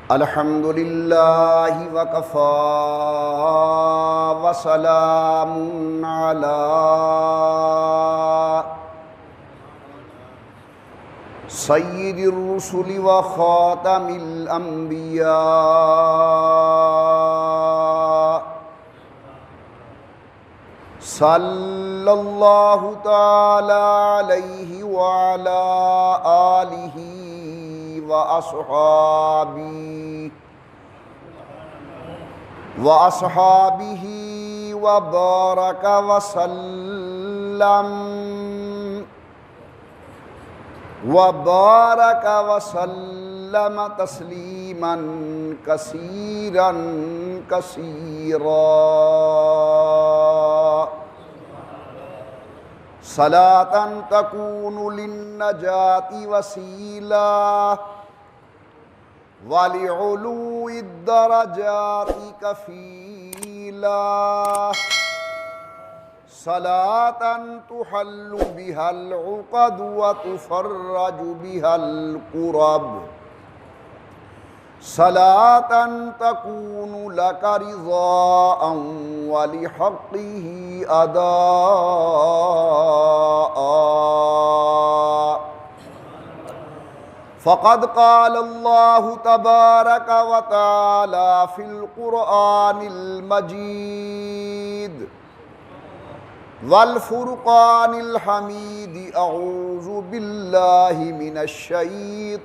الحمد للہ وکفی وسلام علی سید الرسل وخاتم الانبیاء صلی اللہ تعالی علیہ وعلی آلہ وأصحابه وبارك وسلم تسليما كثيرا كثيرا صلاة تكون للنجاة وسيلة ولعلو الدرجات كفيلا صلاة تحل بها العقد وتفرج بها الكرب صلاة تكون لك رضاء ولحقه أداء فقد قال الله تبارك وتعالى في القرآن المجيد والفرقان الحميد أعوذ بالله من الشيطان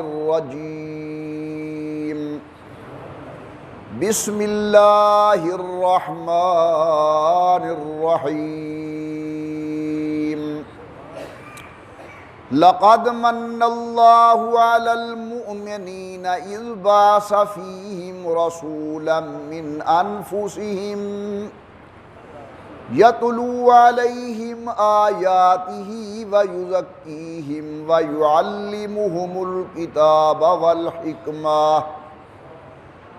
الرجيم بسم الله الرحمن الرحيم لقد من الله على المؤمنين إذ بعث فيهم رسولا من أنفسهم يتلو عليهم آياته ويزكيهم ويعلمهم الكتاب والحكمة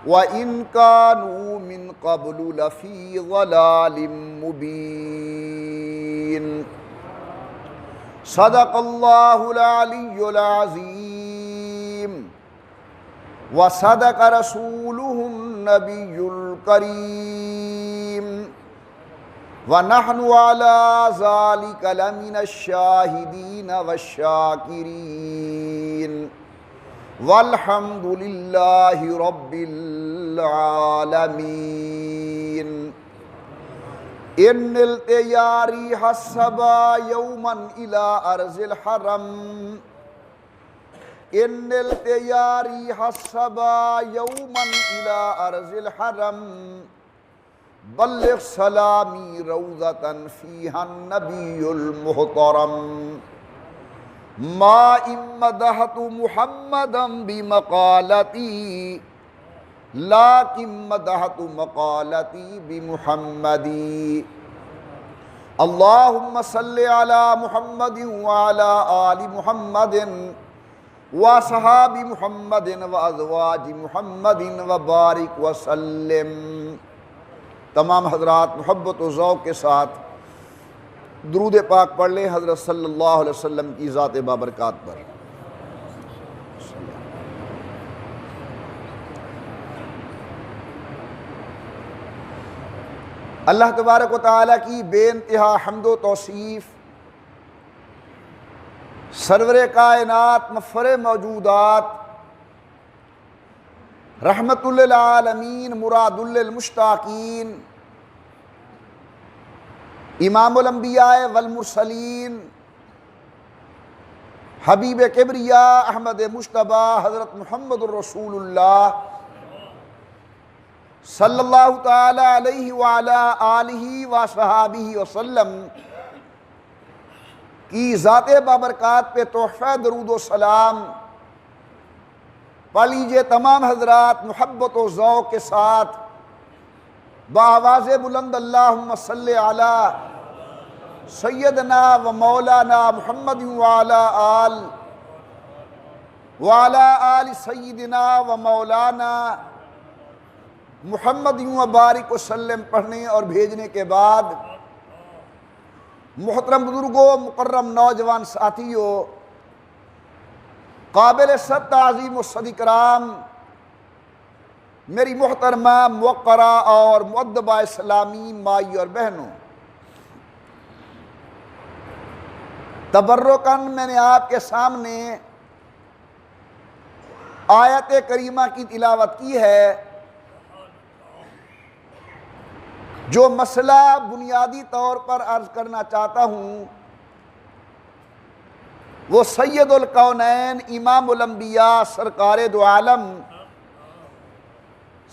وإن كانوا من قبل لفي ضلال مبين صدق الله العلي العظيم وصدق رسوله النبي الكريم ونحن على ذلك لمن الشاهدين والشاكرين والحمد لله رب العالمين إن التيا ريح الصبا يوما إلى أرض الحرم إن التيا ريح الصبا يوما إلى أرض الحرم بلغ سلامي روضة فيها النبي المحترم ما إن مدحت محمدا بمقالتي لكن مدحت مقالتي بمحمدي اللهم صل على محمد وعلى آل محمد وصحاب محمد وأزواج محمد وبارك وسلم۔ تمام حضرات محبت و ذوق کے ساتھ درود پاک پڑھ لیں حضرت صلی اللہ علیہ وسلم کی ذات بابرکات پر۔ اللہ تبارک و تعالیٰ کی بے انتہا حمد و توصیف، سرور کائنات مفخر موجودات، رحمت للعالمین مراد للمشتاقین، امام الانبیاء والمرسلین، حبیب کبریاء احمد مجتبیٰ حضرت محمد الرسول اللہ صلی اللہ تعالی علیہ وعلی آلہ وصحابہ وسلم کی ذات بابرکات پہ تحفہ درود و سلام پڑھ لیجئے تمام حضرات محبت و ذوق کے ساتھ بآواز بلند اللہم صلی علی سیدنا و مولانا محمد وعلی آل سیدنا و مولانا محمد وبارک وسلم پڑھنے اور بھیجنے کے بعد محترم بزرگوں، مکرم نوجوان ساتھیوں، قابل صد تعظیم و صد اکرام میری محترمہ موقرہ اور مؤدبہ اسلامی مائی اور بہنوں، تبرکاً میں نے آپ کے سامنے آیت کریمہ کی تلاوت کی ہے، جو مسئلہ بنیادی طور پر عرض کرنا چاہتا ہوں وہ سید الکونین امام الانبیاء سرکار دو عالم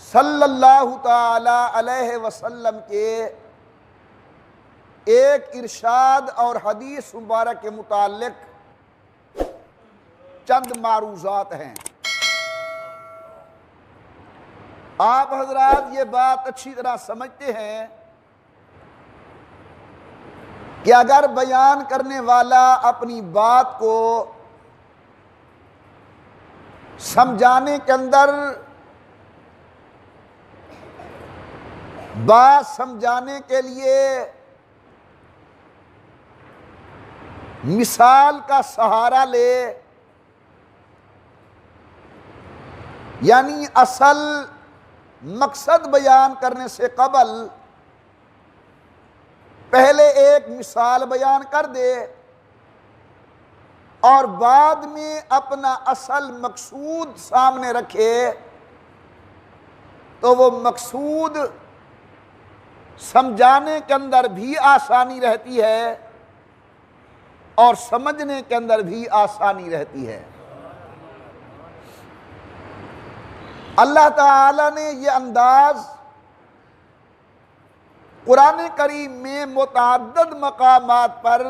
صلی اللہ تعالی علیہ وسلم کے ایک ارشاد اور حدیث مبارک کے متعلق چند معروضات ہیں۔ آپ حضرات یہ بات اچھی طرح سمجھتے ہیں کہ اگر بیان کرنے والا اپنی بات کو سمجھانے کے اندر، بات سمجھانے کے لیے مثال کا سہارا لے، یعنی اصل مقصد بیان کرنے سے قبل پہلے ایک مثال بیان کر دے اور بعد میں اپنا اصل مقصود سامنے رکھے، تو وہ مقصود سمجھانے کے اندر بھی آسانی رہتی ہے اور سمجھنے کے اندر بھی آسانی رہتی ہے۔ اللہ تعالی نے یہ انداز قرآن کریم میں متعدد مقامات پر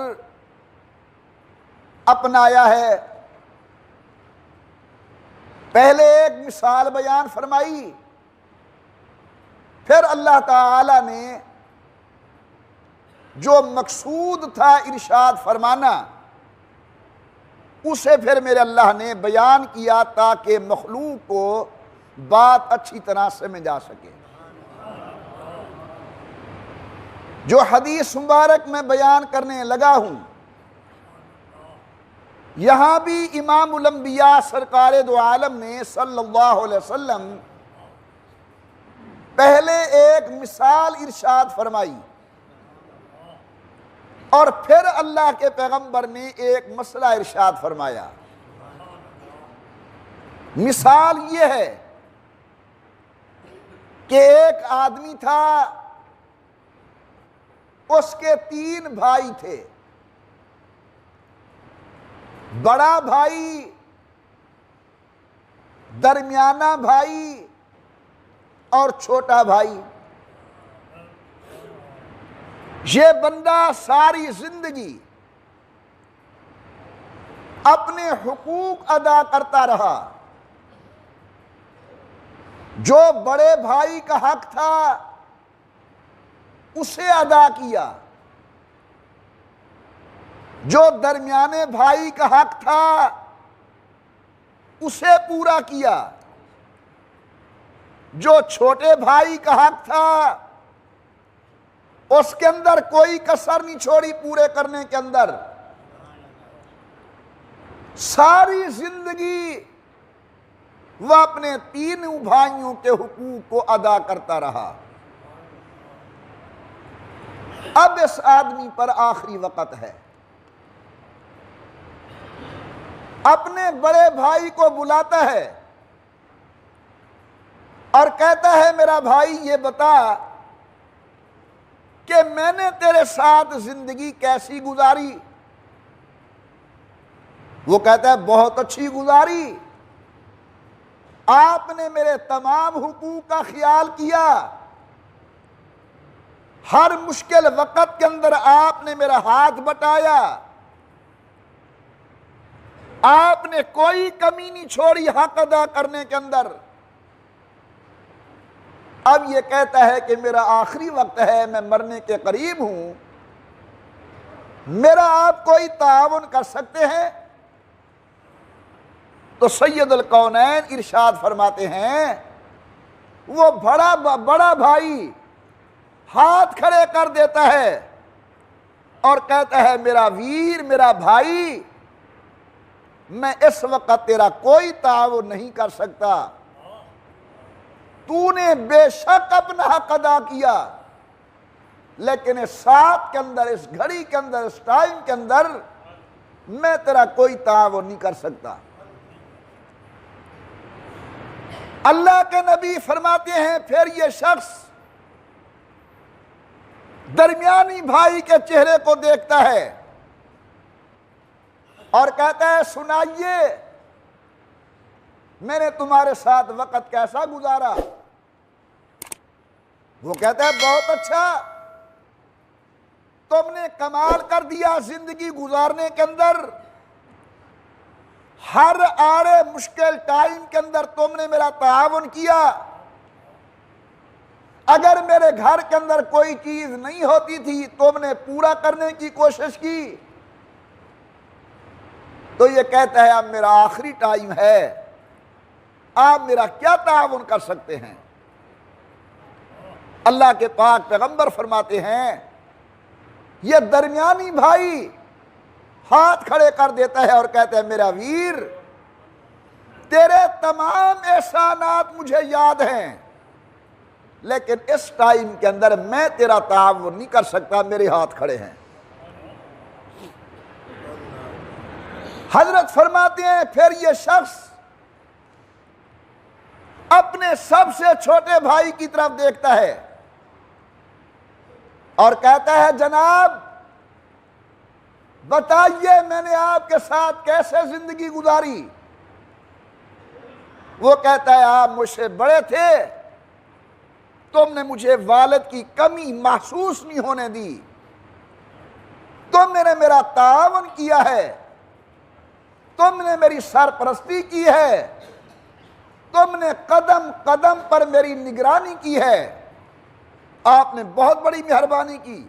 اپنایا ہے۔ پہلے ایک مثال بیان فرمائی، پھر اللہ تعالی نے جو مقصود تھا ارشاد فرمانا اسے پھر میرے اللہ نے بیان کیا تاکہ مخلوق کو بات اچھی طرح سمجھ آ سکے۔ جو حدیث مبارک میں بیان کرنے لگا ہوں، یہاں بھی امام الانبیاء سرکار دو عالم نے صلی اللہ علیہ وسلم پہلے ایک مثال ارشاد فرمائی اور پھر اللہ کے پیغمبر نے ایک مسئلہ ارشاد فرمایا۔ مثال یہ ہے کہ ایک آدمی تھا، اس کے 3 بھائی تھے، بڑا بھائی، درمیانہ بھائی اور چھوٹا بھائی۔ یہ بندہ ساری زندگی اپنے حقوق ادا کرتا رہا، جو بڑے بھائی کا حق تھا اسے ادا کیا، جو درمیانے بھائی کا حق تھا اسے پورا کیا، جو چھوٹے بھائی کا حق تھا اس کے اندر کوئی کسر نہیں چھوڑی پورے کرنے کے اندر۔ ساری زندگی وہ اپنے 3 بھائیوں کے حقوق کو ادا کرتا رہا۔ اب اس آدمی پر آخری وقت ہے، اپنے بڑے بھائی کو بلاتا ہے اور کہتا ہے میرا بھائی یہ بتا کہ میں نے تیرے ساتھ زندگی کیسی گزاری؟ وہ کہتا ہے بہت اچھی گزاری، آپ نے میرے تمام حقوق کا خیال کیا، ہر مشکل وقت کے اندر آپ نے میرا ہاتھ بٹایا، آپ نے کوئی کمی نہیں چھوڑی حق ادا کرنے کے اندر۔ اب یہ کہتا ہے کہ میرا آخری وقت ہے، میں مرنے کے قریب ہوں، میرا آپ کوئی تعاون کر سکتے ہیں؟ تو سید الکونین ارشاد فرماتے ہیں، وہ بڑا بھائی ہاتھ کھڑے کر دیتا ہے اور کہتا ہے میرا ویر، میرا بھائی، میں اس وقت تیرا کوئی تعاون نہیں کر سکتا، تو نے بے شک اپنا حق ادا کیا، لیکن اس ساتھ کے اندر، اس گھڑی کے اندر، اس ٹائم کے اندر میں تیرا کوئی تعاون نہیں کر سکتا۔ اللہ کے نبی فرماتے ہیں پھر یہ شخص درمیانی بھائی کے چہرے کو دیکھتا ہے اور کہتا ہے سنائیے میں نے تمہارے ساتھ وقت کیسا گزارا؟ وہ کہتا ہے بہت اچھا، تم نے کمال کر دیا زندگی گزارنے کے اندر، ہر آڑے مشکل ٹائم کے اندر تم نے میرا تعاون کیا، اگر میرے گھر کے اندر کوئی چیز نہیں ہوتی تھی تم نے پورا کرنے کی کوشش کی۔ تو یہ کہتا ہے اب میرا آخری ٹائم ہے، آپ میرا کیا تعاون کر سکتے ہیں؟ اللہ کے پاک پیغمبر فرماتے ہیں یہ درمیانی بھائی ہاتھ کھڑے کر دیتا ہے اور کہتا ہے میرا ویر، تیرے تمام احسانات مجھے یاد ہیں، لیکن اس ٹائم کے اندر میں تیرا تعاون نہیں کر سکتا، میرے ہاتھ کھڑے ہیں۔ حضرت فرماتے ہیں پھر یہ شخص اپنے سب سے چھوٹے بھائی کی طرف دیکھتا ہے اور کہتا ہے جناب بتائیے میں نے آپ کے ساتھ کیسے زندگی گزاری؟ وہ کہتا ہے آپ مجھ سے بڑے تھے، تم نے مجھے والد کی کمی محسوس نہیں ہونے دی، تم نے میرا تعاون کیا ہے، تم نے میری سرپرستی کی ہے، تم نے قدم قدم پر میری نگرانی کی ہے، آپ نے بہت بڑی مہربانی کی۔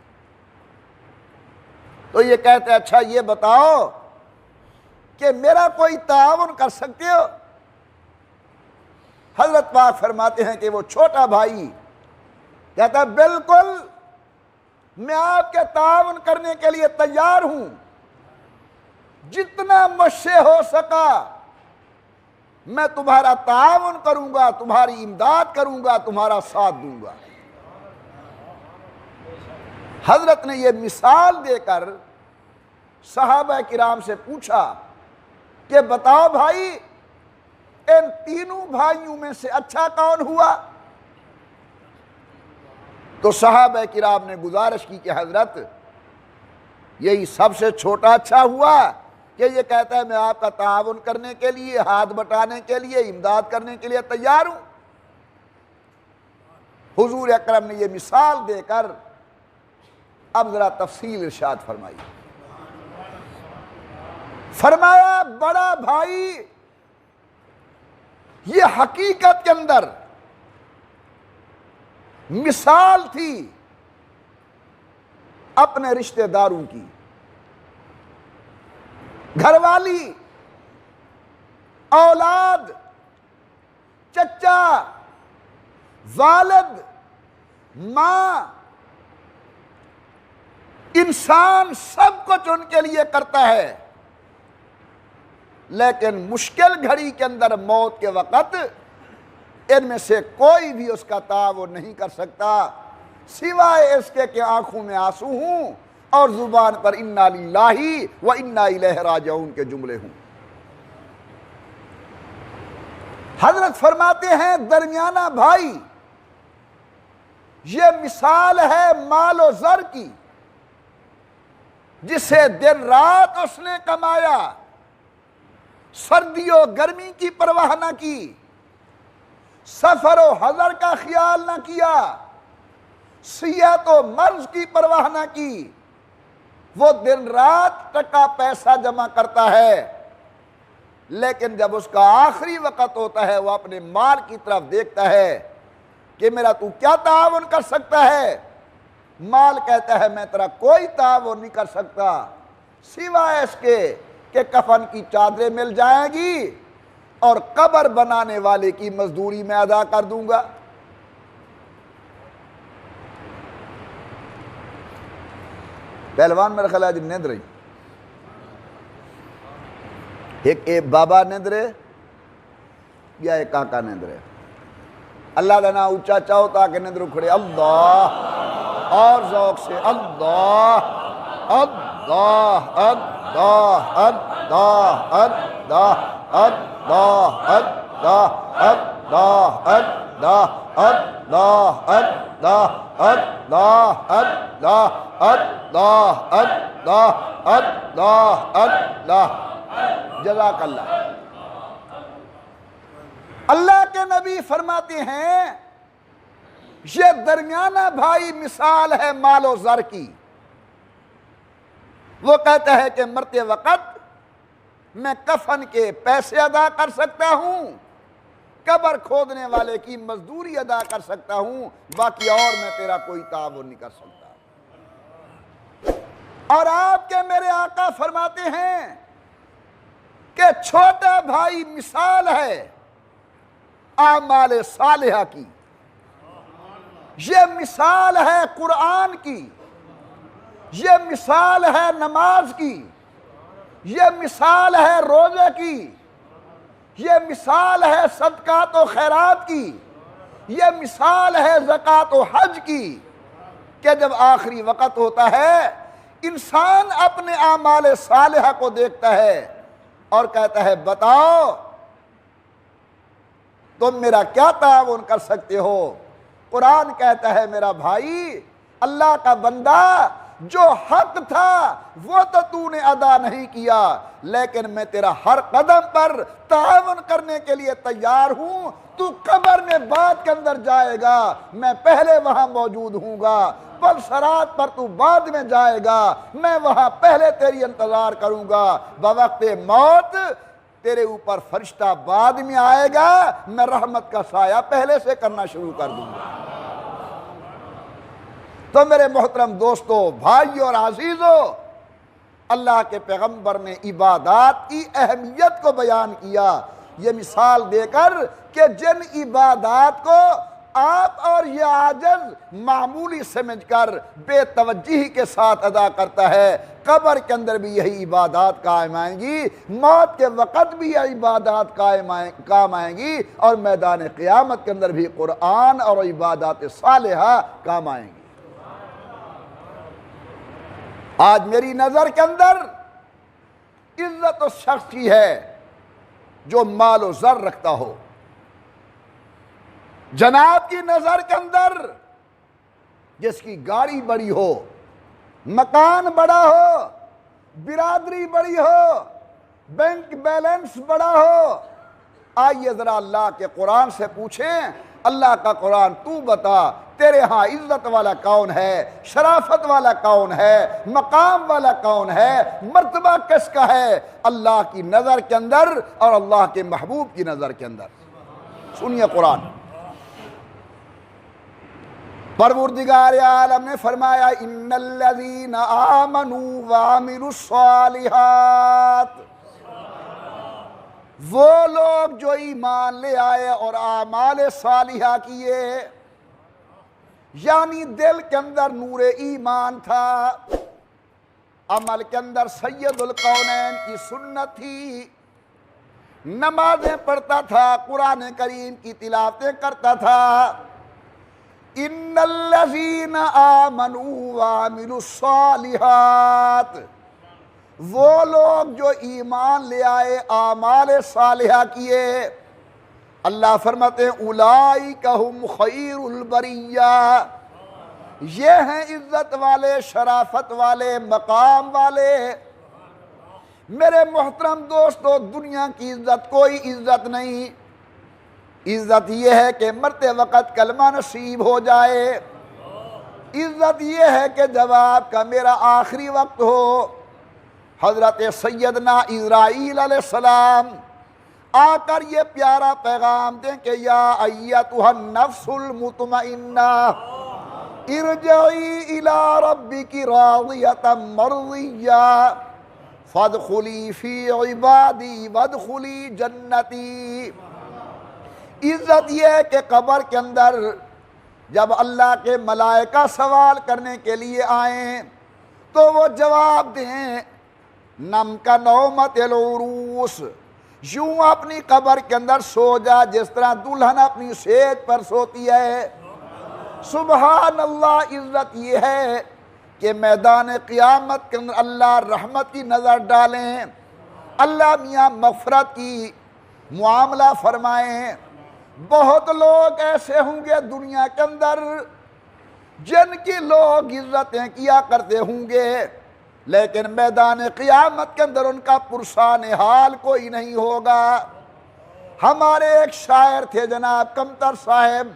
تو یہ کہتے ہیں اچھا یہ بتاؤ کہ میرا کوئی تعاون کر سکتے ہو؟ حضرت پاک فرماتے ہیں کہ وہ چھوٹا بھائی کہتا ہے بالکل میں آپ کے تعاون کرنے کے لیے تیار ہوں، جتنا مجھ سے ہو سکا میں تمہارا تعاون کروں گا، تمہاری امداد کروں گا، تمہارا ساتھ دوں گا۔ حضرت نے یہ مثال دے کر صحابہ کرام سے پوچھا کہ بتاؤ بھائی ان تینوں بھائیوں میں سے اچھا کون ہوا؟ تو صحابہ کرام نے گزارش کی کہ حضرت یہی سب سے چھوٹا اچھا ہوا کہ یہ کہتا ہے میں آپ کا تعاون کرنے کے لیے، ہاتھ بٹانے کے لیے، امداد کرنے کے لیے تیار ہوں۔ حضور اکرم نے یہ مثال دے کر اب ذرا تفصیل ارشاد فرمائی۔ فرمایا بڑا بھائی یہ حقیقت کے اندر مثال تھی اپنے رشتہ داروں کی، گھر والی، اولاد، چچا، والد، ماں، انسان سب کچھ ان کے لیے کرتا ہے، لیکن مشکل گھڑی کے اندر موت کے وقت ان میں سے کوئی بھی اس کا تعاون نہیں کر سکتا سوائے اس کے کہ آنکھوں میں آنسو ہوں اور زبان پر انا للہ و انا الیہ راجعون کے جملے ہوں۔ حضرت فرماتے ہیں درمیانہ بھائی یہ مثال ہے مال و زر کی، جسے دن رات اس نے کمایا، سردی و گرمی کی پرواہ نہ کی، سفر و حضر کا خیال نہ کیا، صحت و مرض کی پرواہ نہ کی، وہ دن رات ٹکا پیسہ جمع کرتا ہے، لیکن جب اس کا آخری وقت ہوتا ہے وہ اپنے مال کی طرف دیکھتا ہے کہ میرا تو کیا تعاون کر سکتا ہے؟ مال کہتا ہے میں تیرا کوئی تعاون نہیں کر سکتا سوائے اس کے کہ کفن کی چادریں مل جائیں گی اور قبر بنانے والے کی مزدوری میں ادا کر دوں گا۔ پہلوان میرا خیال ہے نیند رہی ایک بابا نیندرے یا ایک کاکا نیندرے؟ اللہ کا نام اونچا چاہو تاکہ نیندر کھڑے اللہ اور ذوق سے اللہ اللہ اللہ اللہ اللہ اللہ اللہ اللہ اللہ اللہ اللہ اللہ اللہ اللہ اللہ اللہ جزاک اللہ۔ اللہ کے نبی فرماتے ہیں یہ درمیانہ بھائی مثال ہے مال و زر کی۔ وہ کہتا ہے کہ مرتے وقت میں کفن کے پیسے ادا کر سکتا ہوں، قبر کھودنے والے کی مزدوری ادا کر سکتا ہوں، باقی اور میں تیرا کوئی تعاون نہیں کر سکتا۔ اور آپ کے میرے آقا فرماتے ہیں کہ چھوٹا بھائی مثال ہے اعمال صالحہ کی، یہ مثال ہے قرآن کی، یہ مثال ہے نماز کی، یہ مثال ہے روزے کی، یہ مثال ہے صدقات و خیرات کی، یہ مثال ہے زکوٰۃ و حج کی، کہ جب آخری وقت ہوتا ہے انسان اپنے اعمال صالحہ کو دیکھتا ہے اور کہتا ہے بتاؤ تم میرا کیا تعاون کر سکتے ہو؟ قرآن کہتا ہے میرا بھائی اللہ کا بندہ جو حق تھا وہ تو نے ادا نہیں کیا، لیکن میں تیرا ہر قدم پر تعاون کرنے کے لیے تیار ہوں۔ تو قبر میں بعد کے اندر جائے گا، میں پہلے وہاں موجود ہوں گا، پل صراط پر تو بعد میں جائے گا، میں وہاں پہلے تیری انتظار کروں گا، بوقت موت تیرے اوپر فرشتہ بعد میں آئے گا، میں رحمت کا سایہ پہلے سے کرنا شروع کر دوں گا۔ تو میرے محترم دوستو، بھائیو اور عزیزو، اللہ کے پیغمبر نے عبادات کی اہمیت کو بیان کیا یہ مثال دے کر کہ جن عبادات کو آپ اور یہ عاجز معمولی سمجھ کر بے توجہی کے ساتھ ادا کرتا ہے، قبر کے اندر بھی یہی عبادات قائم آئیں گی، موت کے وقت بھی یہ عبادات کام آئیں گی، اور میدان قیامت کے اندر بھی قرآن اور عبادات صالحہ کام آئیں گی۔ آج میری نظر کے اندر عزت اس شخص کی ہے جو مال و زر رکھتا ہو، جناب کی نظر کے اندر جس کی گاڑی بڑی ہو، مکان بڑا ہو، برادری بڑی ہو، بینک بیلنس بڑا ہو۔ آئیے ذرا اللہ کے قرآن سے پوچھیں، اللہ کا قرآن تو بتا تیرے ہاں عزت والا کون ہے، شرافت والا کون ہے، مقام والا کون ہے، مرتبہ کس کا ہے اللہ کی نظر کے اندر اور اللہ کے محبوب کی نظر کے اندر؟ سنیے قرآن۔ پروردگار عالم نے فرمایا ان الذین آمنوا وعملوا الصالحات، وہ لوگ جو ایمان لے آئے اور اعمال صالحہ کیے، یعنی دل کے اندر نور ایمان تھا، عمل کے اندر سید القونین کی سنت تھی، نمازیں پڑھتا تھا، قرآن کریم کی تلاوتیں کرتا تھا۔ ان الذین آمنوا وعملوا الصالحات، وہ لوگ جو ایمان لے آئے اعمال صالحہ کیے، اللہ فرماتے ہیں اولئک ہم خیر البریہ، یہ ہیں عزت والے، شرافت والے، مقام والے۔ میرے محترم دوستو، دنیا کی عزت کوئی عزت نہیں، عزت یہ ہے کہ مرتے وقت کلمہ نصیب ہو جائے، عزت یہ ہے کہ جب آپ کا میرا آخری وقت ہو، حضرت سیدنا اسرائیل علیہ السلام آ کر یہ پیارا پیغام دیں کہ یا ایتھا النفس المطمئنہ ارجعی الی ربک راضیۃ مرضیہ فادخلی فی عبادی وادخلی جنتی۔ عزت یہ ہے کہ قبر کے اندر جب اللہ کے ملائکہ سوال کرنے کے لیے آئیں تو وہ جواب دیں نم کا نومت العروس، یوں اپنی قبر کے اندر سو جا جس طرح دلہن اپنی سیج پر سوتی ہے۔ سبحان اللہ، عزت یہ ہے کہ میدان قیامت کے اندر اللہ رحمت کی نظر ڈالیں، اللہ میاں مغفرت کی معاملہ فرمائیں۔ بہت لوگ ایسے ہوں گے دنیا کے اندر جن کی لوگ عزتیں کیا کرتے ہوں گے، لیکن میدان قیامت کے اندر ان کا پرسان حال کوئی نہیں ہوگا۔ ہمارے ایک شاعر تھے جناب کمتر صاحب،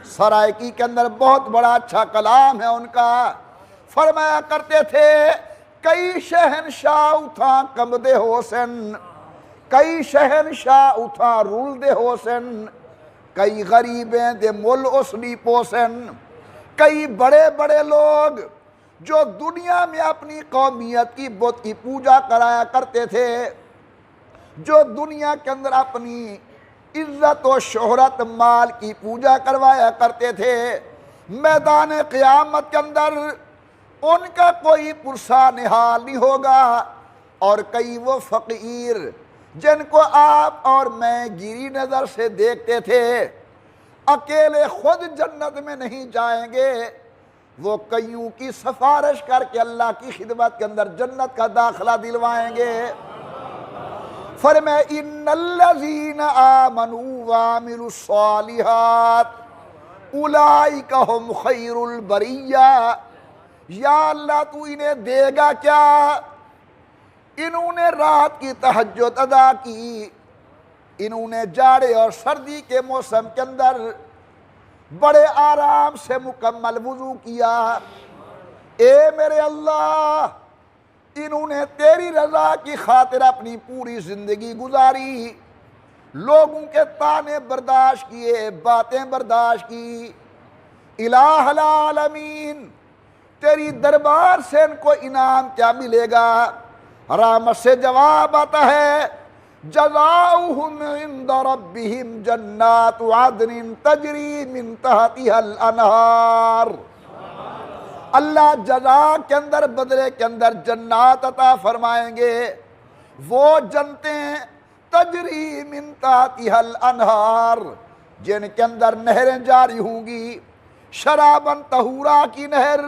سرائکی کے اندر بہت بڑا اچھا کلام ہے ان کا، فرمایا کرتے تھے کئی شہنشاہ اتھاں کمدے حسن، کئی شہنشاہ اتھاں رولدے حسن، کئی غریبیں دے مل اسلی پوسن۔ کئی بڑے بڑے لوگ جو دنیا میں اپنی قومیت کی بت کی پوجا کرایا کرتے تھے، جو دنیا کے اندر اپنی عزت و شہرت مال کی پوجا کروایا کرتے تھے، میدان قیامت کے اندر ان کا کوئی پرسان حال نہیں ہوگا۔ اور کئی وہ فقیر جن کو آپ اور میں گری نظر سے دیکھتے تھے، اکیلے خود جنت میں نہیں جائیں گے، وہ کئیوں کی سفارش کر کے اللہ کی خدمت کے اندر جنت کا داخلہ دلوائیں گے۔ فرمائے ان الذین آمنوا وعملوا الصالحات اولئک هم خیر البریہ۔ یا اللہ تو انہیں دے گا کیا؟ انہوں نے رات کی تہجد ادا کی، انہوں نے جاڑے اور سردی کے موسم کے اندر بڑے آرام سے مکمل وضو کیا۔ اے میرے اللہ، انہوں نے تیری رضا کی خاطر اپنی پوری زندگی گزاری، لوگوں کے طعنے برداشت کیے، باتیں برداشت کی۔ الہ العالمین، تیری دربار سے ان کو انعام کیا ملے گا؟ رحمت سے جواب آتا ہے جزاؤہم عند ربہم جنات عدن تجری من تحتها الانہار۔ اللہ جزا کے اندر، بدلے کے اندر جنات عطا فرمائیں گے، وہ جنتیں تجری من تحتها الانہار جن کے اندر نہریں جاری ہوں گی، شراباً طہورا کی نہر،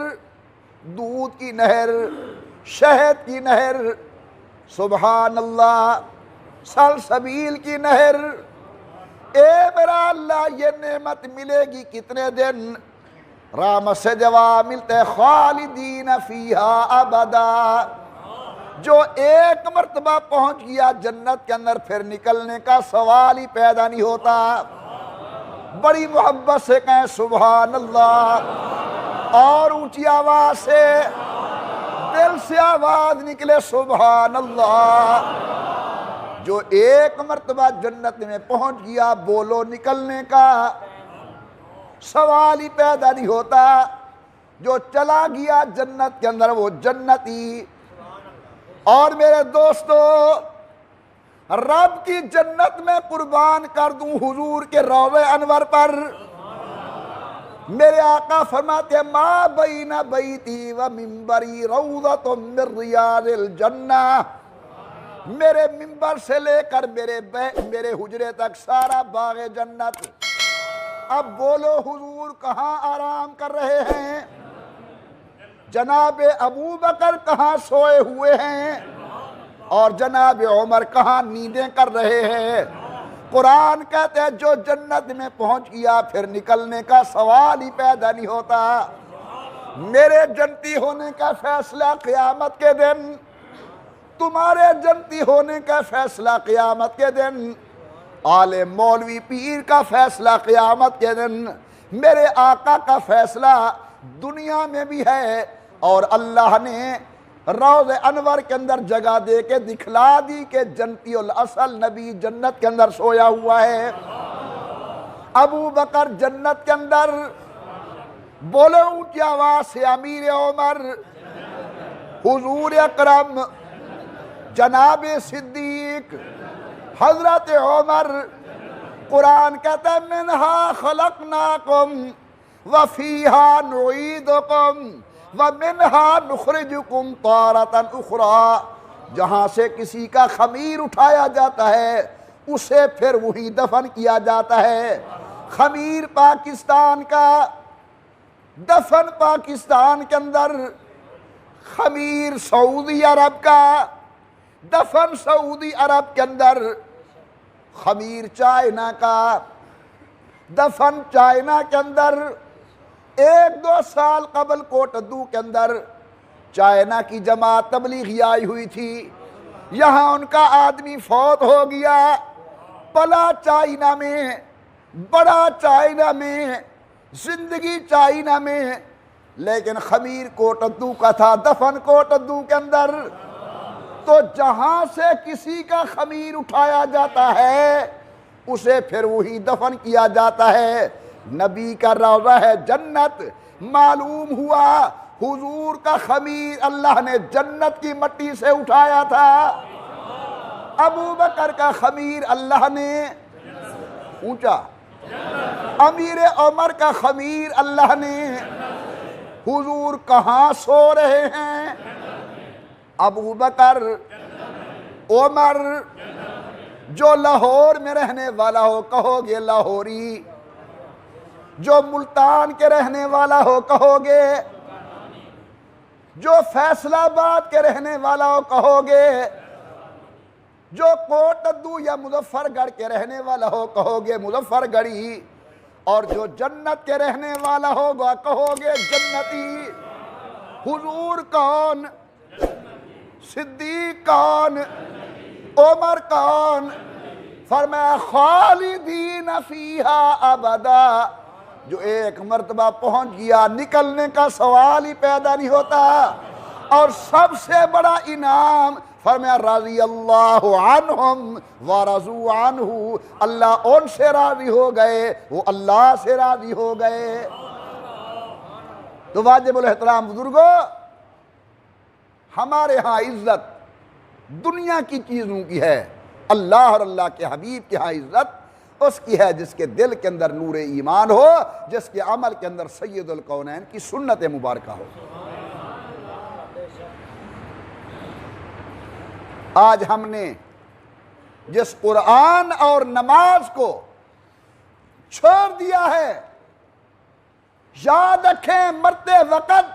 دودھ کی نہر، شہد کی نہر، سبحان اللہ، سلسبیل کی نہر۔ اے میرا اللہ، یہ نعمت ملے گی کتنے دن؟ رحمت سے جواب ملتے خالدین فیہا ابدا۔ جو ایک مرتبہ پہنچ گیا جنت کے اندر پھر نکلنے کا سوال ہی پیدا نہیں ہوتا۔ بڑی محبت سے کہیں سبحان اللہ، اور اونچی آواز سے، دل سے آواز نکلے سبحان اللہ۔ جو ایک مرتبہ جنت میں پہنچ گیا، بولو نکلنے کا سوال ہی پیدا نہیں ہوتا۔ جو چلا گیا جنت کے اندر وہ جنتی۔ اور میرے دوستو، رب کی جنت میں قربان کر دوں حضور کے روضہ انور پر۔ میرے آقا فرماتے ہیں ما بین بیتی و منبری روضۃ من ریاض الجنہ۔ میرے منبر سے لے کر میرے حجرے تک سارا باغ جنت۔ اب بولو حضور کہاں آرام کر رہے ہیں؟ جناب ابو بکر کہاں سوئے ہوئے ہیں؟ اور جناب عمر کہاں نیندیں کر رہے ہیں؟ قرآن کہتے ہیں جو جنت میں پہنچ گیا پھر نکلنے کا سوال ہی پیدا نہیں ہوتا۔ میرے جنتی ہونے کا فیصلہ قیامت کے دن، تمہارے جنتی ہونے کا فیصلہ قیامت کے دن، عالم مولوی پیر کا فیصلہ قیامت کے دن، میرے آقا کا فیصلہ دنیا میں بھی ہے۔ اور اللہ نے روض انور کے اندر جگہ دے کے دکھلا دی کہ جنتی الاصل نبی جنت کے اندر سویا ہوا ہے۔ ابو بکر جنت کے اندر، بولو اونچی آواز سے امیر عمر، حضور اکرم، جناب صدیق، حضرت عمر۔ قرآن کہتا ہے منہا خلقناکم وفیہا نعیدکم ومنہا نخرجکم تارۃ اخری۔ جہاں سے کسی کا خمیر اٹھایا جاتا ہے اسے پھر وہی دفن کیا جاتا ہے۔ خمیر پاکستان کا، دفن پاکستان کے اندر، خمیر سعودی عرب کا، دفن سعودی عرب کے اندر، خمیر چائنا کا، دفن چائنا کے اندر۔ 1-2 سال قبل کوٹدو کے اندر چائنا کی جماعت تبلیغی آئی ہوئی تھی، یہاں ان کا آدمی فوت ہو گیا، پلا چائنا میں، بڑا چائنا میں، زندگی چائنا میں، لیکن خمیر کوٹدو کا تھا، دفن کوٹدو کے اندر۔ تو جہاں سے کسی کا خمیر اٹھایا جاتا ہے اسے پھر وہی دفن کیا جاتا ہے۔ نبی کا روضہ ہے جنت، معلوم ہوا حضور کا خمیر اللہ نے جنت کی مٹی سے اٹھایا تھا، ابو بکر کا خمیر اللہ نے اونچا، امیر عمر کا خمیر اللہ نے۔ حضور کہاں سو رہے ہیں؟ ابو بکر، عمر، جو لاہور میں رہنے والا ہو کہو گے لاہوری، جو ملتان کے رہنے والا ہو کہو گے، جو فیصل آباد کے رہنے والا ہو کہو گے، جو کوٹدو یا مظفر گڑھ کے رہنے والا ہو کہو گے مظفر گڑھی، اور جو جنت کے رہنے والا ہوگا کہو گے جنتی۔ حضور کون؟ صدیق کون؟ عمر کون؟ فرمایا خالدین فیہا ابدا، جو ایک مرتبہ پہنچ گیا نکلنے کا سوال ہی پیدا نہیں ہوتا۔ اور سب سے بڑا انعام فرمایا رضی اللہ عنہم ورضوا عنہ، اللہ ان سے راضی ہو گئے، وہ اللہ سے راضی ہو گئے۔ تو واجب الاحترام بزرگوں، ہمارے ہاں عزت دنیا کی چیزوں کی ہے، اللہ اور اللہ کے حبیب کے ہاں عزت اس کی ہے جس کے دل کے اندر نور ایمان ہو، جس کے عمل کے اندر سید الکونین کی سنت مبارکہ ہو۔ آج ہم نے جس قرآن اور نماز کو چھوڑ دیا ہے، یاد رکھیں مرتے وقت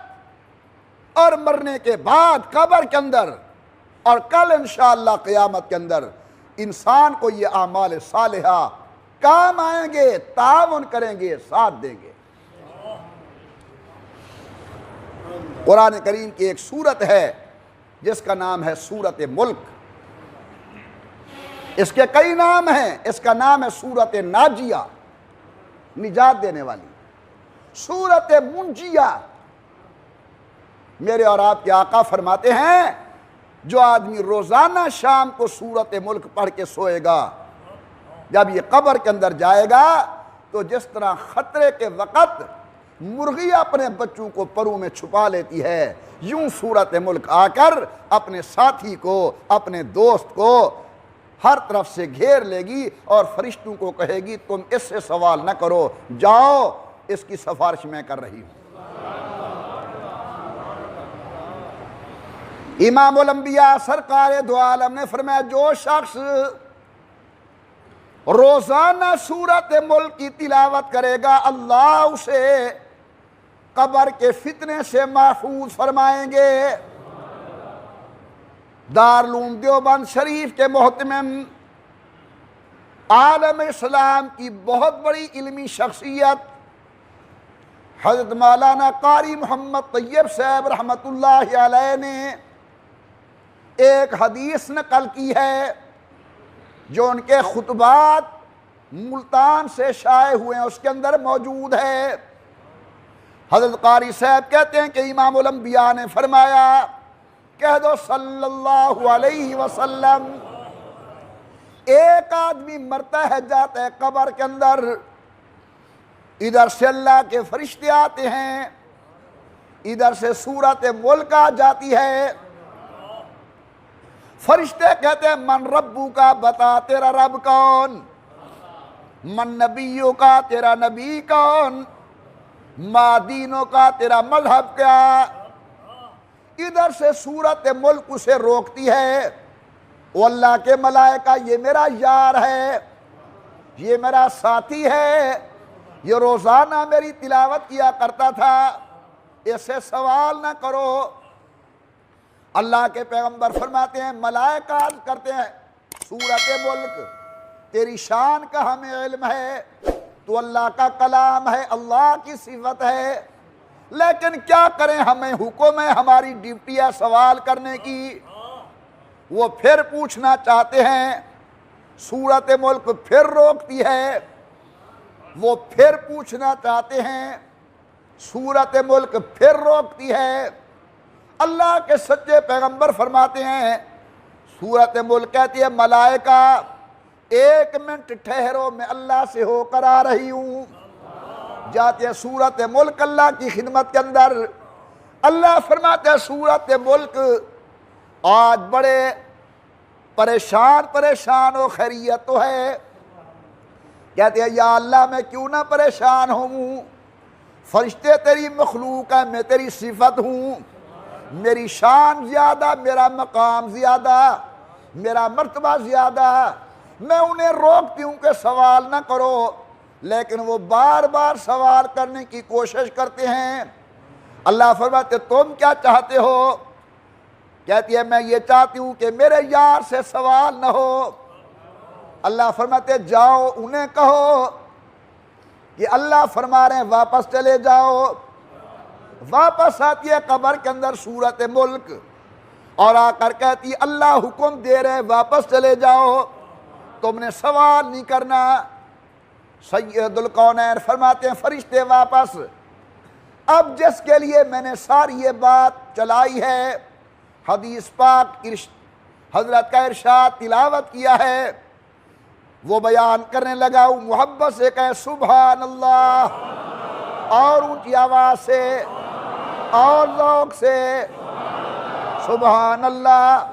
اور مرنے کے بعد قبر کے اندر اور کل انشاءاللہ قیامت کے اندر انسان کو یہ اعمال صالحہ کام آئیں گے، تعاون کریں گے، ساتھ دیں گے۔ قرآن کریم کی ایک سورت ہے جس کا نام ہے سورت ملک، اس کے کئی نام ہیں، اس کا نام ہے سورت ناجیہ، نجات دینے والی، سورت منجیہ۔ میرے اور آپ کے آقا فرماتے ہیں جو آدمی روزانہ شام کو سورت ملک پڑھ کے سوئے گا، جب یہ قبر کے اندر جائے گا تو جس طرح خطرے کے وقت مرغی اپنے بچوں کو پروں میں چھپا لیتی ہے، یوں سورت ملک آ کر اپنے ساتھی کو، اپنے دوست کو ہر طرف سے گھیر لے گی اور فرشتوں کو کہے گی تم اس سے سوال نہ کرو، جاؤ اس کی سفارش میں کر رہی ہوں۔ امام الانبیاء سرکار دو عالم نے فرمایا جو شخص روزانہ سورت ملک کی تلاوت کرے گا اللہ اسے قبر کے فتنے سے محفوظ فرمائیں گے۔ دارالعلوم دیوبند شریف کے محتمم، عالم اسلام کی بہت بڑی علمی شخصیت حضرت مولانا قاری محمد طیب صاحب رحمۃ اللہ علیہ نے ایک حدیث نقل کی ہے جو ان کے خطبات ملتان سے شائع ہوئے ہیں، اس کے اندر موجود ہے۔ حضرت قاری صاحب کہتے ہیں کہ امام الانبیاء نے فرمایا کہہ دو صلی اللہ علیہ وسلم، ایک آدمی مرتا ہے جاتا ہے قبر کے اندر، ادھر سے اللہ کے فرشتے آتے ہیں، ادھر سے سورت ملک آ جاتی ہے۔ فرشتے کہتے ہیں من ربو کا، بتا تیرا رب کون، من نبیوں کا، تیرا نبی کون، ما دینوں کا، تیرا مذہب کیا۔ ادھر سے سورت ملک اسے روکتی ہے، وہ اللہ کے ملائکہ یہ میرا یار ہے، یہ میرا ساتھی ہے، یہ روزانہ میری تلاوت کیا کرتا تھا، اس سے سوال نہ کرو۔ اللہ کے پیغمبر فرماتے ہیں، ملائکہ عرض کرتے ہیں سورت ملک تیری شان کا ہمیں علم ہے، تو اللہ کا کلام ہے، اللہ کی صفت ہے، لیکن کیا کریں، ہمیں حکم ہے، ہماری ڈیوٹی ہے سوال کرنے کی۔ وہ پھر پوچھنا چاہتے ہیں، سورت ملک پھر روکتی ہے، وہ پھر پوچھنا چاہتے ہیں، سورت ملک پھر روکتی ہے۔ اللہ کے سچے پیغمبر فرماتے ہیں، سورت ملک کہتی ہے ملائکہ 1 منٹ ٹھہرو، میں اللہ سے ہو کر آ رہی ہوں۔ جاتے ہیں سورت ملک اللہ کی خدمت کے اندر، اللہ فرماتے ہیں سورت ملک آج بڑے پریشان و خیریت تو ہے۔ کہتے ہیں یا اللہ میں کیوں نہ پریشان ہوں، فرشتے تیری مخلوق ہیں، میں تیری صفت ہوں، میری شان زیادہ، میرا مقام زیادہ، میرا مرتبہ زیادہ، میں انہیں روکتی ہوں کہ سوال نہ کرو، لیکن وہ بار بار سوال کرنے کی کوشش کرتے ہیں۔ اللہ فرماتے تم کیا چاہتے ہو؟ کہتی ہے میں یہ چاہتی ہوں کہ میرے یار سے سوال نہ ہو۔ اللہ فرماتے جاؤ انہیں کہو کہ اللہ فرما رہے ہیں واپس چلے جاؤ۔ واپس آتی ہے قبر کے اندر سورت ملک، اور آ کر کہتی ہے اللہ حکم دے رہے واپس چلے جاؤ، تم نے سوال نہیں کرنا۔ سید الکونین فرماتے ہیں فرشتے واپس، اب جس کے لیے میں نے ساری یہ بات چلائی ہے، حدیث پاک حضرت کا ارشاد تلاوت کیا ہے، وہ بیان کرنے لگا ہوں، محبت سے کہے سبحان اللہ، اور اونچی آواز سے اور ذوق سے سبحان اللہ۔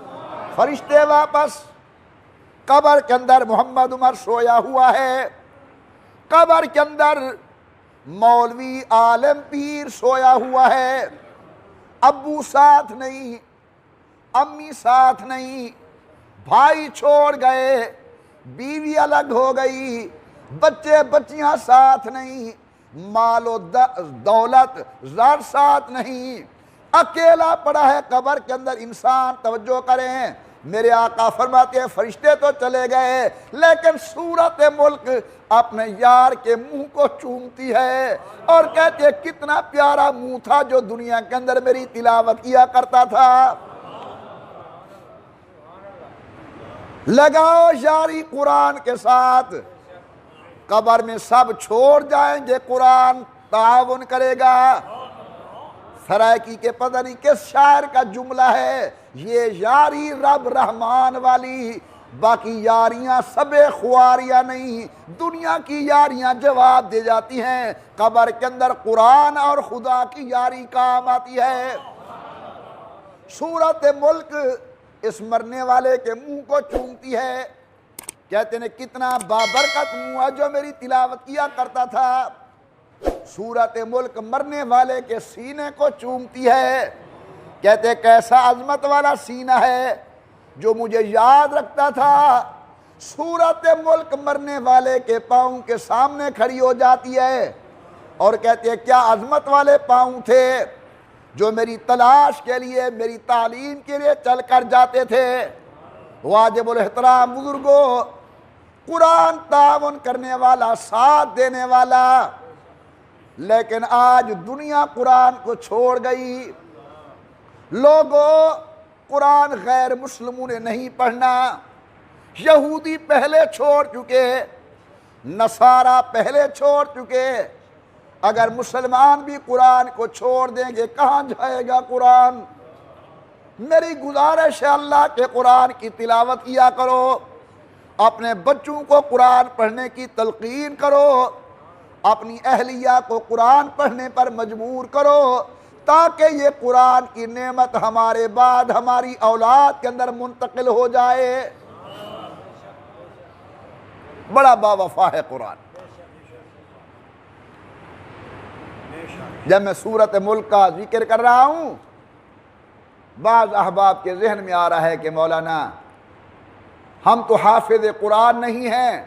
فرشتے واپس، قبر کے اندر محمد عمر سویا ہوا ہے، قبر کے اندر مولوی عالم پیر سویا ہوا ہے، ابو ساتھ نہیں، امی ساتھ نہیں، بھائی چھوڑ گئے، بیوی الگ ہو گئی، بچے بچیاں ساتھ نہیں، مال و دولت زر ساتھ نہیں، اکیلا پڑا ہے قبر کے اندر۔ انسان توجہ کریں، میرے آقا فرماتے ہیں فرشتے تو چلے گئے، لیکن سورت ملک اپنے یار کے منہ کو چومتی ہے اور کہتے ہیں کتنا پیارا منہ تھا جو دنیا کے اندر میری تلاوت کیا کرتا تھا۔ لگاؤ یاری قرآن کے ساتھ، قبر میں سب چھوڑ جائیں گے، قرآن تعاون کرے گا۔ سرائکی کے پتہ نہیں کس شاعر کا جملہ ہے، یہ یاری رب رحمان والی، باقی یاریاں سب خواریاں نہیں، دنیا کی یاریاں جواب دے جاتی ہیں، قبر کے اندر قرآن اور خدا کی یاری کام آتی ہے۔ سورت ملک اس مرنے والے کے منہ کو چومتی ہے، کہتے ہیں کتنا بابرکت منہ ہے جو میری تلاوت کیا کرتا تھا۔ سورت ملک مرنے والے کے سینے کو چومتی ہے، کہتے ہیں کیسا عظمت والا سینہ ہے جو مجھے یاد رکھتا تھا۔ سورت ملک مرنے والے کے پاؤں کے سامنے کھڑی ہو جاتی ہے اور کہتے ہیں کیا عظمت والے پاؤں تھے جو میری تلاش کے لیے، میری تعلیم کے لیے چل کر جاتے تھے۔ واجب الاحترام بزرگوں، قرآن تعاون کرنے والا، ساتھ دینے والا، لیکن آج دنیا قرآن کو چھوڑ گئی۔ لوگوں، قرآن غیر مسلموں نے نہیں پڑھنا، یہودی پہلے چھوڑ چکے، نصارہ پہلے چھوڑ چکے، اگر مسلمان بھی قرآن کو چھوڑ دیں گے کہاں جائے گا قرآن؟ میری گزارش ہے اللہ کے قرآن کی تلاوت کیا کرو، اپنے بچوں کو قرآن پڑھنے کی تلقین کرو، اپنی اہلیہ کو قرآن پڑھنے پر مجبور کرو، تاکہ یہ قرآن کی نعمت ہمارے بعد ہماری اولاد کے اندر منتقل ہو جائے۔ بڑا باوفا ہے قرآن۔ جب میں سورت ملک کا ذکر کر رہا ہوں بعض احباب کے ذہن میں آ رہا ہے کہ مولانا ہم تو حافظ قرآن نہیں ہیں،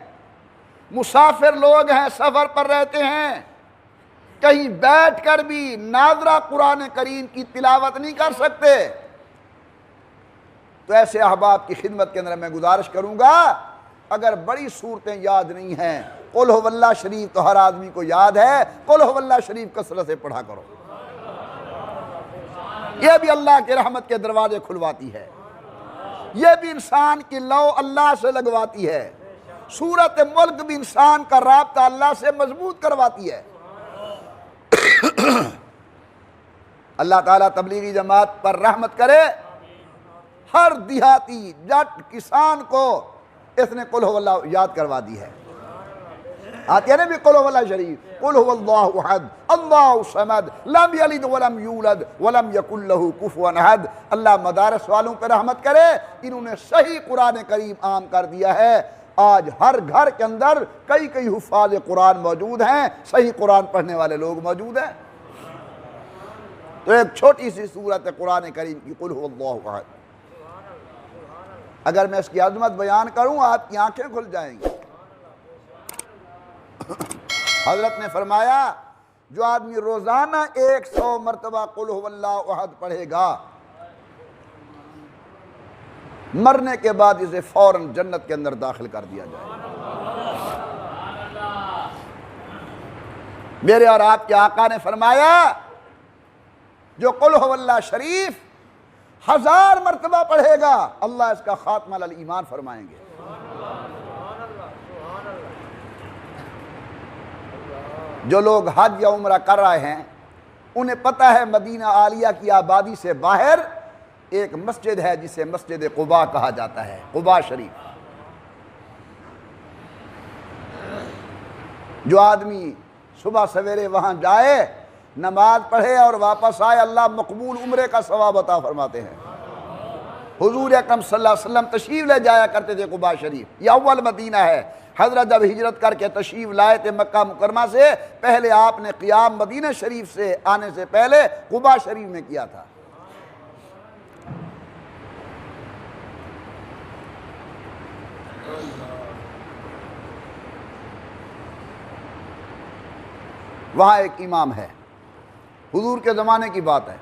مسافر لوگ ہیں، سفر پر رہتے ہیں، کہیں بیٹھ کر بھی ناظرہ قرآن کریم کی تلاوت نہیں کر سکتے۔ تو ایسے احباب کی خدمت کے اندر میں گزارش کروں گا، اگر بڑی صورتیں یاد نہیں ہیں، قل ہو اللہ شریف تو ہر آدمی کو یاد ہے، قل ہو اللہ شریف کثرت سے پڑھا کرو، یہ بھی اللہ کے رحمت کے دروازے کھلواتی ہے، یہ بھی انسان کی لو اللہ سے لگواتی ہے، سورت ملک بھی انسان کا رابطہ اللہ سے مضبوط کرواتی ہے۔ اللہ تعالیٰ تبلیغی جماعت پر رحمت کرے، ہر دیہاتی جٹ کسان کو اس نے قل ہو اللہ یاد کروا دی ہے۔ آتی ہے نا بھی قل ہو اللہ شریف، قل ہو اللہ احد اللہ الصمد لم یلد ولم یولد ولم یکن لہ کفوا احد۔ اللہ مدارس والوں پہ رحمت کرے، انہوں نے صحیح قرآن کریم عام کر دیا ہے۔ آج ہر گھر کے اندر کئی کئی حفاظ قرآن موجود ہیں، صحیح قرآن پڑھنے والے لوگ موجود ہیں۔ تو ایک چھوٹی سی سورت قرآن کریم کی قل ہو اللہ احد، اگر میں اس کی عظمت بیان کروں آپ کی آنکھیں کھل جائیں گی۔ حضرت نے فرمایا جو آدمی روزانہ 100 مرتبہ قل ہو اللہ احد پڑھے گا، مرنے کے بعد اسے فوراً جنت کے اندر داخل کر دیا جائے گا۔ میرے اور آپ کے آقا نے فرمایا جو قل ہو اللہ شریف 1000 مرتبہ پڑھے گا، اللہ اس کا خاتمہ الایمان فرمائیں گے۔ جو لوگ حج یا عمرہ کر رہے ہیں انہیں پتہ ہے مدینہ عالیہ کی آبادی سے باہر ایک مسجد ہے جسے مسجد قباء کہا جاتا ہے، قباء شریف۔ جو آدمی صبح سویرے وہاں جائے، نماز پڑھے اور واپس آئے، اللہ مقبول عمرے کا ثواب عطا فرماتے ہیں۔ حضور اکرم صلی اللہ علیہ وسلم تشریف لے جایا کرتے تھے قباء شریف، یہ اول مدینہ ہے۔ حضرت جب ہجرت کر کے تشریف لائے تھے مکہ مکرمہ سے، پہلے آپ نے قیام مدینہ شریف سے آنے سے پہلے قباء شریف میں کیا تھا۔ وہاں ایک امام ہے، حضور کے زمانے کی بات ہے،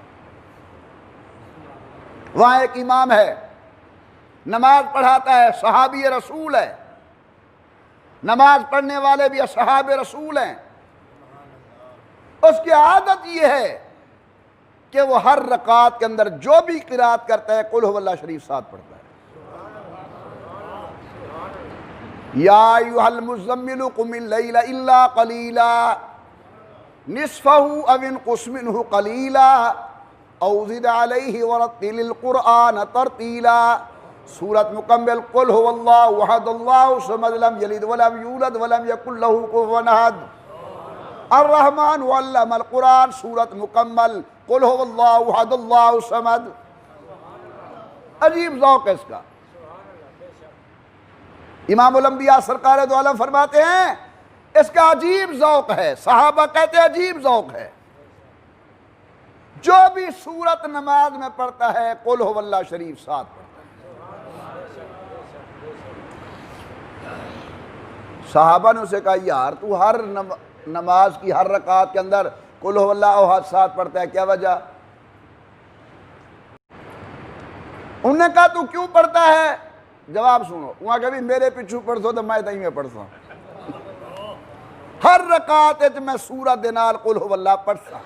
وہاں ایک امام ہے، نماز پڑھاتا ہے، صحابی رسول ہے، نماز پڑھنے والے بھی اصحاب رسول ہیں۔ اس کی عادت یہ ہے کہ وہ ہر رکعت کے اندر جو بھی قرات کرتا ہے قل ہو اللہ شریف ساتھ پڑھتا ہے۔ یا ایھا المزمل قم اللیل الا قلیلا نصفہ او انقص منہ قلیلا او زد علیہ ورتل القرآن ترتیلا۔ سورت مکمل قل ہو اللہ احد اللہ الصمد لم یلد ولم یولد ولم یکن لہ کفوا احد۔ الرحمن علم القرآن، سورت مکمل قل ہو اللہ احد اللہ الصمد۔ عجیب ذوق ہے اس کا۔ امام الانبیاء سرکار دو عالم فرماتے ہیں اس کا عجیب ذوق ہے، صحابہ کہتے ہیں عجیب ذوق ہے۔ جو بھی سورت نماز میں پڑھتا ہے قل ہو اللہ شریف ساتھ پڑھتا ہے۔ صحابہ نے اسے کہا یار تو ہر نماز کی ہر رکعت کے اندر قل ہو اللہ احد ساتھ پڑھتا ہے، کیا وجہ؟ انہوں نے کہا تو کیوں پڑھتا ہے؟ جواب سنو، وہاں کبھی میرے پیچھو پڑھتا تو میں تہیں میں پڑھتا ہوں، ہر رکعت میں سورت دے نال قل ہو اللہ پڑھتا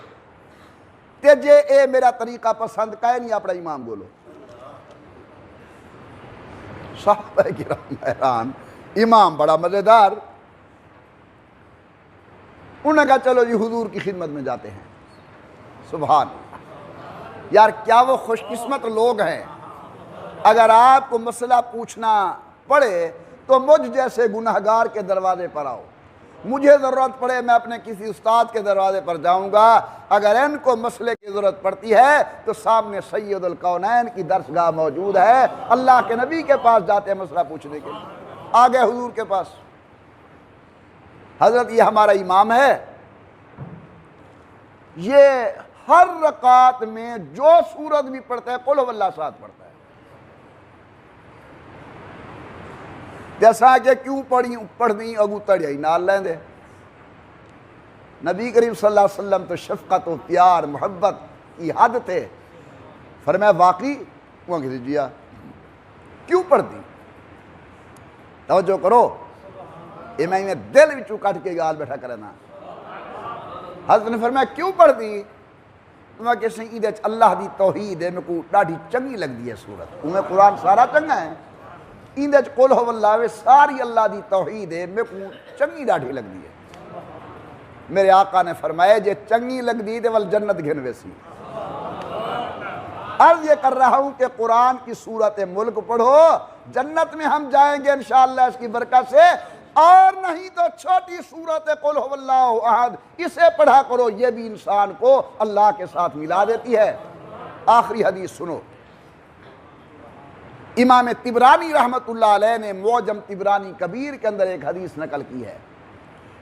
تے جے اے میرا طریقہ پسند کہے نہیں اپنا امام بولو۔ صحابہ کرام حیران، امام بڑا مزیدار۔ انہوں نے کہا چلو جی حضور کی خدمت میں جاتے ہیں۔ سبحان اللہ، یار کیا وہ خوش قسمت لوگ ہیں، اگر آپ کو مسئلہ پوچھنا پڑے تو مجھ جیسے گناہگار کے دروازے پر آؤ، مجھے ضرورت پڑے میں اپنے کسی استاد کے دروازے پر جاؤں گا، اگر ان کو مسئلے کی ضرورت پڑتی ہے تو سامنے سید الکونین کی درسگاہ موجود ہے، اللہ کے نبی کے پاس جاتے ہیں مسئلہ پوچھنے کے لیے۔ آگے حضور کے پاس، حضرت یہ ہمارا امام ہے، یہ ہر رکعت میں جو سورت بھی پڑھتا ہے قل هو اللہ ساتھ پڑھتا ہے. جیسا کہ کیوں پڑھنی اگو تڑیائی نال لیں دے. نبی کریم صلی اللہ علیہ وسلم تو شفقت و پیار محبت کی حد تھے. فرمایا واقعی وہاں کسی جیا کیوں پڑھتی؟ توجہ کرو، میں دل بھی کٹ کے گال بیٹھا کرنا. حضرت نے فرمایا کیوں پڑھتی؟ میں کسی ایدے اللہ دی توحید ہے، میں کو ڈاڑھی چنگی لگ دی ہے سورت. میں قرآن سارا چنگا ہے، ایدے قل هو اللہ ساری اللہ دی توحید ہے، میں کو چنگی ڈاڑھی لگ دی ہے. میرے آقا نے فرمایا جے چنگی لگ دی تے ول جنت گھن ویسی. عرض یہ کر رہا ہوں کہ قرآن کی سورت ملک پڑھو، جنت میں ہم جائیں گے انشاءاللہ اس کی برکت سے. اور نہیں تو چھوٹی سورت قل هو اللہ احد اسے پڑھا کرو، یہ بھی انسان کو اللہ کے ساتھ ملا دیتی ہے. آخری حدیث سنو. امام طبرانی رحمت اللہ علیہ نے معجم طبرانی کبیر کے اندر ایک حدیث نقل کی ہے.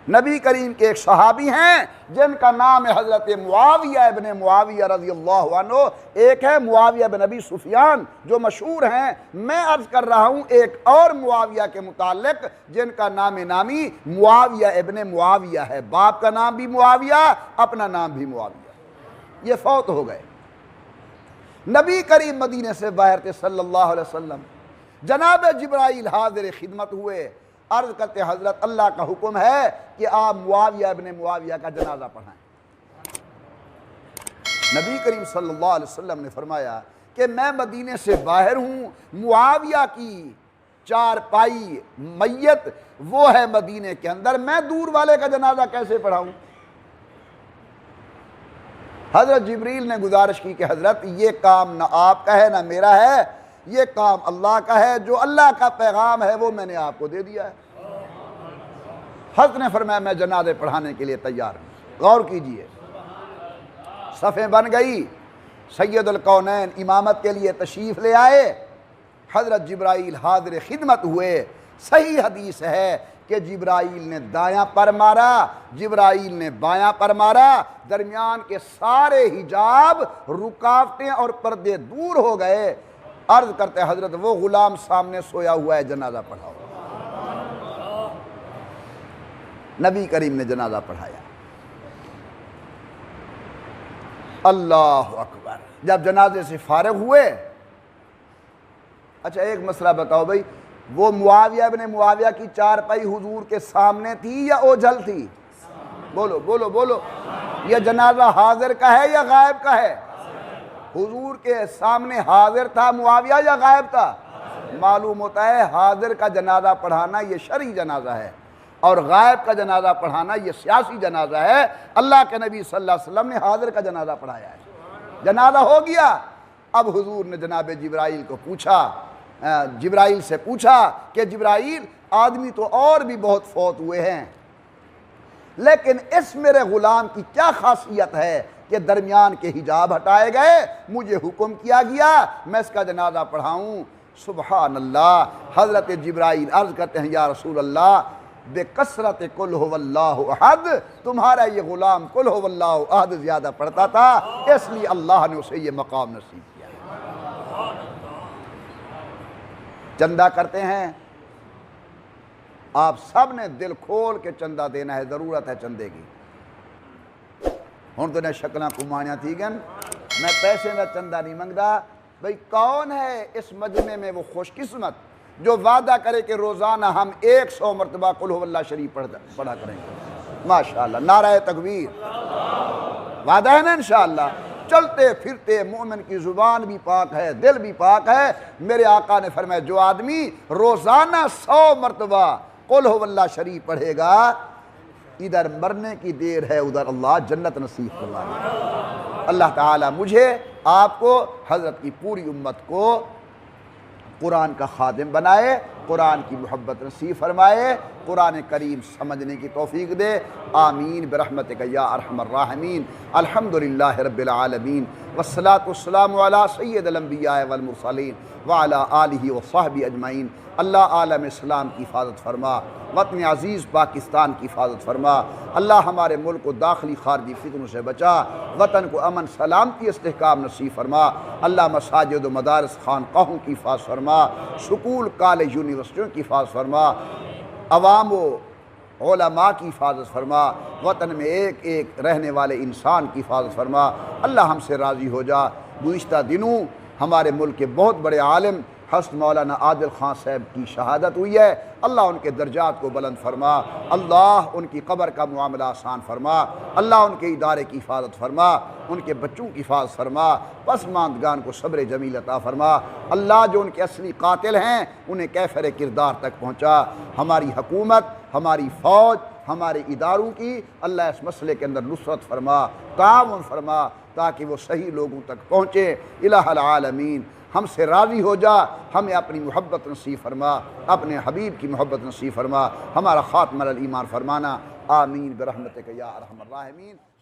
نبی کریم کے ایک صحابی ہیں جن کا نام ہے حضرت معاویہ ابن معاویہ رضی اللہ عنہ. ایک ہے معاویہ بن ابی سفیان جو مشہور ہیں. میں عرض کر رہا ہوں ایک اور معاویہ کے متعلق جن کا نام نامی معاویہ ابن معاویہ ہے. باپ کا نام بھی معاویہ، اپنا نام بھی معاویہ. یہ فوت ہو گئے. نبی کریم مدینے سے باہر تھے صلی اللہ علیہ وسلم. جناب جبرائیل حاضر خدمت ہوئے. عرض کرتے حضرت اللہ کا حکم ہے کہ آپ معاویہ ابن معاویہ کا جنازہ پڑھائیں. نبی کریم صلی اللہ علیہ وسلم نے فرمایا کہ میں مدینے سے باہر ہوں، معاویہ کی چار پائی میت وہ ہے مدینے کے اندر، میں دور والے کا جنازہ کیسے پڑھاؤں؟ حضرت جبریل نے گزارش کی کہ حضرت یہ کام نہ آپ کا ہے نہ میرا ہے، یہ کام اللہ کا ہے. جو اللہ کا پیغام ہے وہ میں نے آپ کو دے دیا ہے. حضرت نے فرمایا میں جنازے پڑھانے کے لیے تیار ہوں. غور کیجئے، صفیں بن گئی. سید الکونین امامت کے لیے تشریف لے آئے. حضرت جبرائیل حاضر خدمت ہوئے. صحیح حدیث ہے کہ جبرائیل نے دایاں پر مارا، جبرائیل نے بایاں پر مارا. درمیان کے سارے حجاب، رکاوٹیں اور پردے دور ہو گئے. عرض کرتے حضرت وہ غلام سامنے سویا ہوا ہے، جنازہ پڑھاؤ. نبی کریم نے جنازہ پڑھایا. اللہ اکبر. جب جنازے سے فارغ ہوئے، اچھا ایک مسئلہ بتاؤ بھائی، وہ معاویہ ابن معاویہ کی چارپائی حضور کے سامنے تھی یا اوجھل تھی؟ بولو بولو بولو. یہ جنازہ حاضر کا ہے یا غائب کا ہے؟ حضور کے سامنے حاضر تھا معاویہ یا غائب تھا؟ معلوم ہوتا ہے حاضر کا جنازہ پڑھانا یہ شرعی جنازہ ہے اور غائب کا جنازہ پڑھانا یہ سیاسی جنازہ ہے. اللہ کے نبی صلی اللہ علیہ وسلم نے حاضر کا جنازہ پڑھایا ہے. جنازہ ہو گیا. اب حضور نے جناب جبرائیل کو پوچھا، جبرائیل سے پوچھا کہ جبرائیل آدمی تو اور بھی بہت فوت ہوئے ہیں، لیکن اس میرے غلام کی کیا خاصیت ہے کہ درمیان کے حجاب ہٹائے گئے، مجھے حکم کیا گیا میں اس کا جنازہ پڑھاؤں. سبحان اللہ. حضرت جبرائیل عرض کرتے ہیں یا رسول اللہ بے کثرت قل هو اللہ احد، تمہارا یہ غلام قل هو اللہ احد زیادہ پڑھتا تھا، اس لیے اللہ نے اسے یہ مقام نصیب کیا. چندہ کرتے ہیں آپ سب نے دل کھول کے چندہ دینا ہے، ضرورت ہے چندے کی. ہوں تو نے شکلاں کمانیاں تھی گن، میں پیسے میں چندہ نہیں منگتا. بھئی کون ہے اس مجمع میں وہ خوش قسمت جو وعدہ کرے کہ روزانہ ہم 100 مرتبہ قل هو اللہ شریف پڑھا کریں گے؟ ماشاءاللہ، نعرہ تکبیر. وعدہ ہے نا انشاءاللہ. چلتے پھرتے مومن کی زبان بھی پاک ہے، دل بھی پاک ہے. میرے آقا نے فرمایا جو آدمی روزانہ 100 مرتبہ قل هو اللہ شریف پڑھے گا، ادھر مرنے کی دیر ہے ادھر اللہ جنت نصیب فرمائے. اللہ تعالیٰ مجھے آپ کو حضرت کی پوری امت کو قرآن کا خادم بنائے، قرآن کی محبت نصیب فرمائے. قرآن کریم سمجھنے کی توفیق دے، آمین برحمتک یا ارحم الراحمین۔ الحمدللہ رب العالمین، والصلاة والسلام علی سید الانبیاء والمرسلین وعلی آلہ وصحبہ اجمعین۔ اللہ عالم اسلام کی حفاظت فرما، وطن عزیز پاکستان کی حفاظت فرما۔ اللہ ہمارے ملک کو داخلی خارجی فتنوں سے بچا، وطن کو امن سلامتی استحکام نصیب فرما۔ اللہ مساجد و مدارس خانقاہوں کی حفاظت فرما، سکول کالج یونیورسٹیوں کی حفاظت فرما، عوام و علماء کی حفاظت فرما، وطن میں ایک ایک رہنے والے انسان کی حفاظت فرما۔ اللہ ہم سے راضی ہو جا۔ گزشتہ دنوں ہمارے ملک کے بہت بڑے عالم حضرت مولانا عادل خان صاحب کی شہادت ہوئی ہے، اللہ ان کے درجات کو بلند فرما، اللہ ان کی قبر کا معاملہ آسان فرما، اللہ ان کے ادارے کی حفاظت فرما، ان کے بچوں کی حفاظت فرما، پسماندگان کو صبر جمیل عطا فرما۔ اللہ جو ان کے اصلی قاتل ہیں انہیں کیفر کردار تک پہنچا۔ ہماری حکومت، ہماری فوج، ہمارے اداروں کی اللہ اس مسئلے کے اندر نصرت فرما، تعاون فرما، تاکہ وہ صحیح لوگوں تک پہنچے۔ الہ العالمین، ہم سے راضی ہو جا، ہمیں اپنی محبت نصیب فرما، اپنے حبیب کی محبت نصیب فرما، ہمارا خاتمہ الایمان فرمانا، آمین برحمتک یا ارحم الراحمین۔